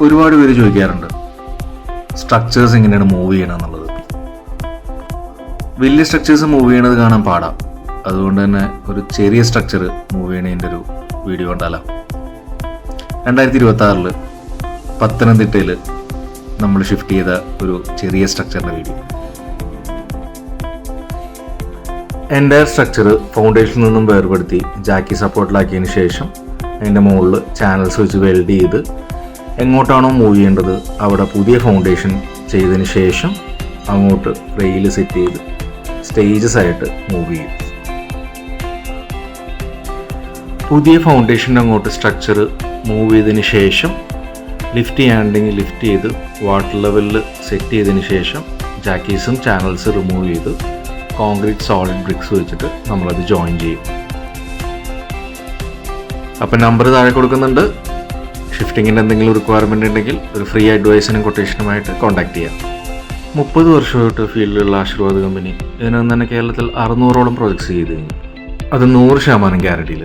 ഒരുപാട് പേര് ചോദിക്കാറുണ്ട് സ്ട്രക്ചേഴ്സ് എങ്ങനെയാണ് മൂവ് ചെയ്യണമെന്നുള്ളത്. വലിയ സ്ട്രക്ചേഴ്സ് മൂവ് ചെയ്യണത് കാണാൻ പാടാം. അതുകൊണ്ട് തന്നെ ഒരു ചെറിയ സ്ട്രക്ചർ മൂവ് ചെയ്യണതിൻ്റെ ഒരു വീഡിയോ കണ്ടാലോ. 2026 പത്തനംതിട്ടയിൽ നമ്മൾ ഷിഫ്റ്റ് ചെയ്ത ഒരു ചെറിയ സ്ട്രക്ചറിൻ്റെ വീഡിയോ. എൻ്റെ സ്ട്രക്ചർ ഫൗണ്ടേഷനിൽ നിന്നും വേർപെടുത്തി ജാക്കി സപ്പോർട്ടിലാക്കിയതിന് ശേഷം അതിൻ്റെ മുകളിൽ ചാനൽസ് വെച്ച് വെൽഡ് ചെയ്ത് എങ്ങോട്ടാണോ മൂവ് ചെയ്യേണ്ടത് അവിടെ പുതിയ ഫൗണ്ടേഷൻ ചെയ്തതിന് ശേഷം അങ്ങോട്ട് റെയിൽ സെറ്റ് ചെയ്ത് സ്റ്റേജസ് ആയിട്ട് മൂവ് ചെയ്യും. പുതിയ ഫൗണ്ടേഷൻ്റെ അങ്ങോട്ട് സ്ട്രക്ചർ മൂവ് ചെയ്തതിന് ശേഷം ലിഫ്റ്റ് ചെയ്യാനുണ്ടെങ്കിൽ ലിഫ്റ്റ് ചെയ്ത് വാട്ടർ ലെവലിൽ സെറ്റ് ചെയ്തതിന് ശേഷം ജാക്കീസും ചാനൽസ് റിമൂവ് ചെയ്ത് കോൺക്രീറ്റ് സോളിഡ് ബ്രിക്സ് വെച്ചിട്ട് നമ്മളത് ജോയിൻ ചെയ്യും. അപ്പം നമ്പർ താഴെ കൊടുക്കുന്നുണ്ട്. ഷിഫ്റ്റിങ്ങിൻ്റെ എന്തെങ്കിലും റിക്വയർമെൻ്റ് ഉണ്ടെങ്കിൽ ഒരു ഫ്രീ അഡ്വൈസിനും കൊട്ടേഷനുമായിട്ട് കോൺടാക്ട് ചെയ്യാം. 30 വർഷമായിട്ട് ഫീൽഡിലുള്ള ആശീർവാദ് കമ്പനി ഇതിനകം തന്നെ കേരളത്തിൽ 600ഓളം പ്രോജക്ട്സ് ചെയ്ത് കഴിഞ്ഞു. അത് 100% ഗ്യാരണ്ടിയിൽ.